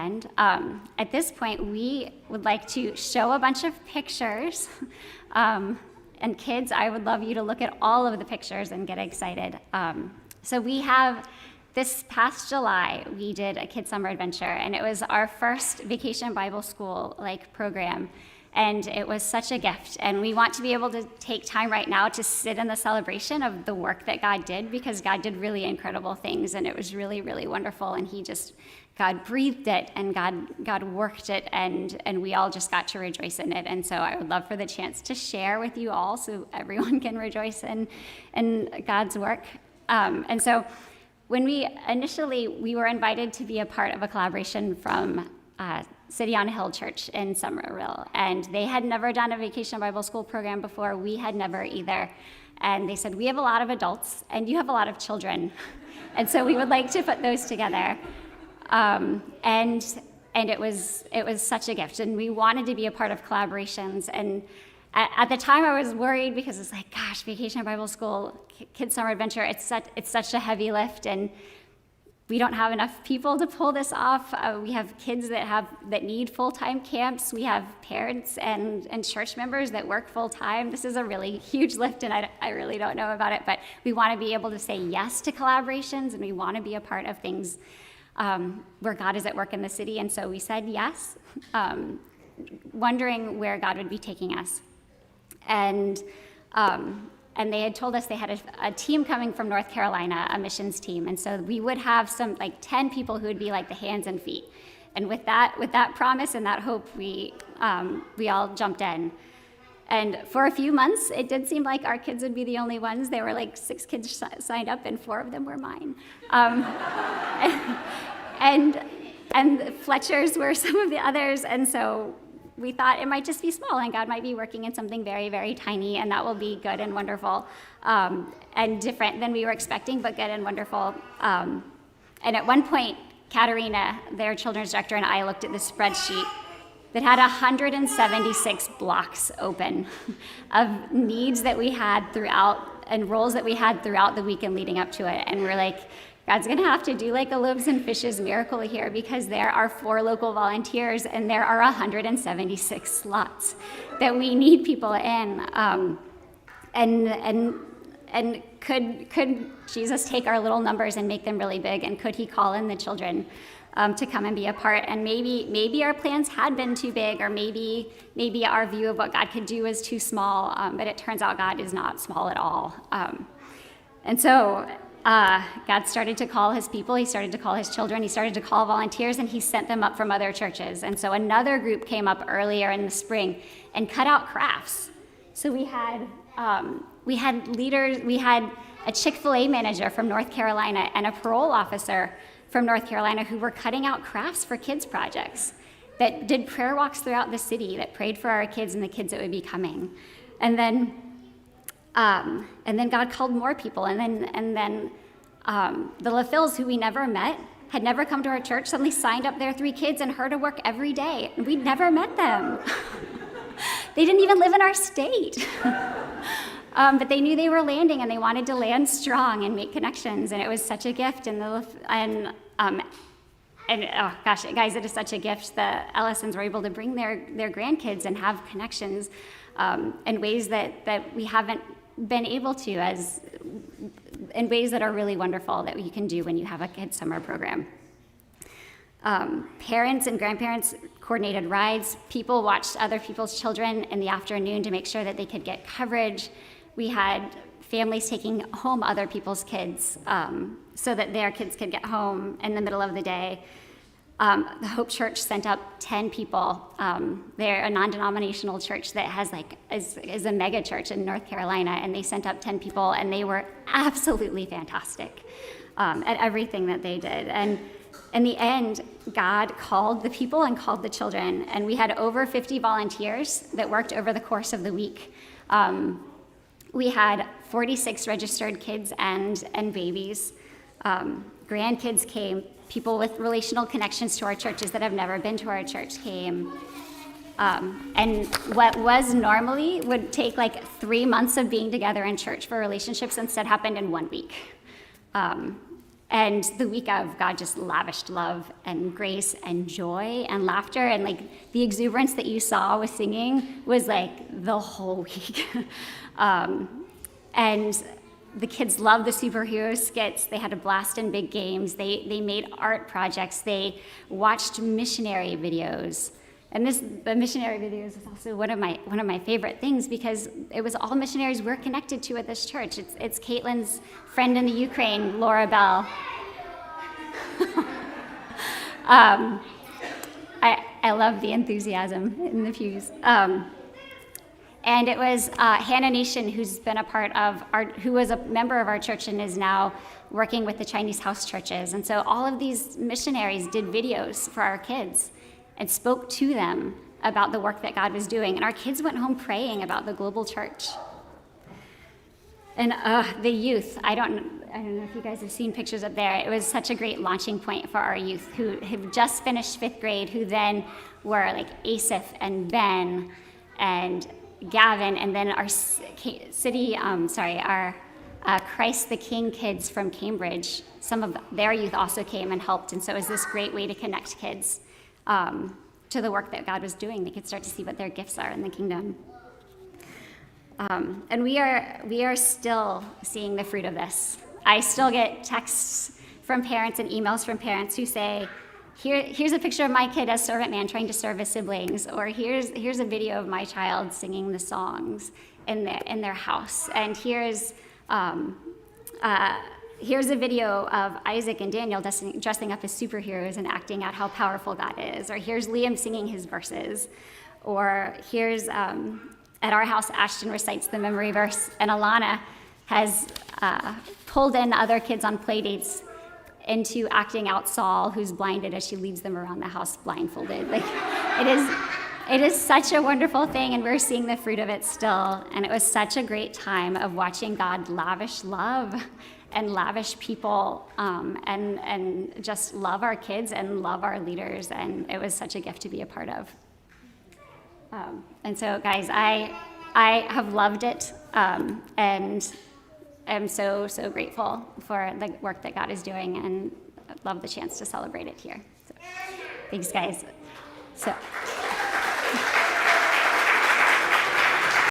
weekend. At this point, we would like to show a bunch of pictures. And kids, I would love you to look at all of the pictures and get excited. So we have, this past July, we did a Kids Summer Adventure, and it was our first Vacation Bible School program. And it was such a gift. And we want to be able to take time right now to sit in the celebration of the work that God did, because God did really incredible things, and it was really, really wonderful. And God breathed it, and God worked it, and we all just got to rejoice in it. And so I would love for the chance to share with you all so everyone can rejoice in God's work. And so when we were invited to be a part of a collaboration from City on a Hill Church in Somerville, and they had never done a Vacation Bible School program before. We had never either. And they said, we have a lot of adults, and you have a lot of children. And so we would like to put those together. And it was such a gift, and we wanted to be a part of collaborations. And at the time, I was worried because it's like, gosh, Vacation Bible School, Kids Summer Adventure, it's such a heavy lift, and we don't have enough people to pull this off. We have kids that need full-time camps. We have parents and church members that work full-time. This is a really huge lift, and I really don't know about it, but we want to be able to say yes to collaborations, and we want to be a part of things where God is at work in the city. And so we said yes, wondering where God would be taking us. And they had told us they had a team coming from North Carolina, a missions team. And so we would have some 10 people who would be like the hands and feet. And with that promise and that hope, we all jumped in. And for a few months, it did seem like our kids would be the only ones. There were 6 kids signed up, and 4 of them were mine. And Fletcher's were some of the others. And so we thought it might just be small, and God might be working in something very, very tiny, and that will be good and wonderful, and different than we were expecting, but good and wonderful. And at one point, Katerina, their children's director, and I looked at this spreadsheet that had 176 blocks open of needs that we had throughout, and roles that we had throughout the weekend leading up to it. And we're like, God's going to have to do a loaves and fishes miracle here, because there are 4 local volunteers and there are 176 slots that we need people in. And could Jesus take our little numbers and make them really big? And could he call in the children to come and be a part? And maybe our plans had been too big, or maybe our view of what God could do was too small. But it turns out God is not small at all. And so God started to call his people, he started to call his children, he started to call volunteers, and he sent them up from other churches. And so another group came up earlier in the spring and cut out crafts. So we had leaders, we had a Chick-fil-A manager from North Carolina and a parole officer from North Carolina who were cutting out crafts for kids projects, that did prayer walks throughout the city, that prayed for our kids and the kids that would be coming. And then God called more people, and then the LaFills, who we never met, had never come to our church, suddenly signed up their 3 kids and her to work every day, and we'd never met them. They didn't even live in our state. But they knew they were landing, and they wanted to land strong and make connections, and it was such a gift. And oh gosh, guys, it is such a gift. The Ellisons were able to bring their grandkids and have connections in ways that we haven't been able to, in ways that are really wonderful, that you can do when you have a kids' summer program. Parents and grandparents coordinated rides. People watched other people's children in the afternoon to make sure that they could get coverage. We had families taking home other people's kids so that their kids could get home in the middle of the day. The Hope Church sent up 10 people. They're a non-denominational church that is a mega church in North Carolina, and they sent up 10 people, and they were absolutely fantastic at everything that they did. And in the end, God called the people and called the children, and we had over 50 volunteers that worked over the course of the week. We had 46 registered kids and babies. Grandkids came. People with relational connections to our churches that have never been to our church came. And what was normally would take 3 months of being together in church for relationships instead happened in 1 week. And the week of, God just lavished love and grace and joy and laughter. And like the exuberance that you saw with singing was like the whole week. And the kids loved the superhero skits. They had a blast in big games. They made art projects. They watched missionary videos. And the missionary videos is also one of my favorite things because it was all missionaries we're connected to at this church. It's Caitlin's friend in the Ukraine, Laura Bell. I love the enthusiasm in the pews. And it was Hannah Nation, who's been who was a member of our church and is now working with the Chinese house churches. And so all of these missionaries did videos for our kids and spoke to them about the work that God was doing. And our kids went home praying about the global church. And the youth, I don't know if you guys have seen pictures up there. It was such a great launching point for our youth who have just finished 5th grade, who then were like Asaph and Ben and Gavin, and then our Christ the King kids from Cambridge. Some of their youth also came and helped, and so it was this great way to connect kids to the work that God was doing. They could start to see what their gifts are in the kingdom. And we are still seeing the fruit of this. I still get texts from parents and emails from parents who say, here's a picture of my kid as servant man trying to serve his siblings, or here's a video of my child singing the songs in their house, and here's a video of Isaac and Daniel dressing up as superheroes and acting out how powerful God is, or here's Liam singing his verses, or here's at our house Ashton recites the memory verse, and Alana has pulled in other kids on play dates into acting out Saul, who's blinded as she leads them around the house blindfolded. Like, it is such a wonderful thing, and we're seeing the fruit of it still. And it was such a great time of watching God lavish love and lavish people, and just love our kids and love our leaders. And it was such a gift to be a part of. And so, guys, I have loved it, and I'm so grateful for the work that God is doing, and love the chance to celebrate it here. So, thanks, guys. So.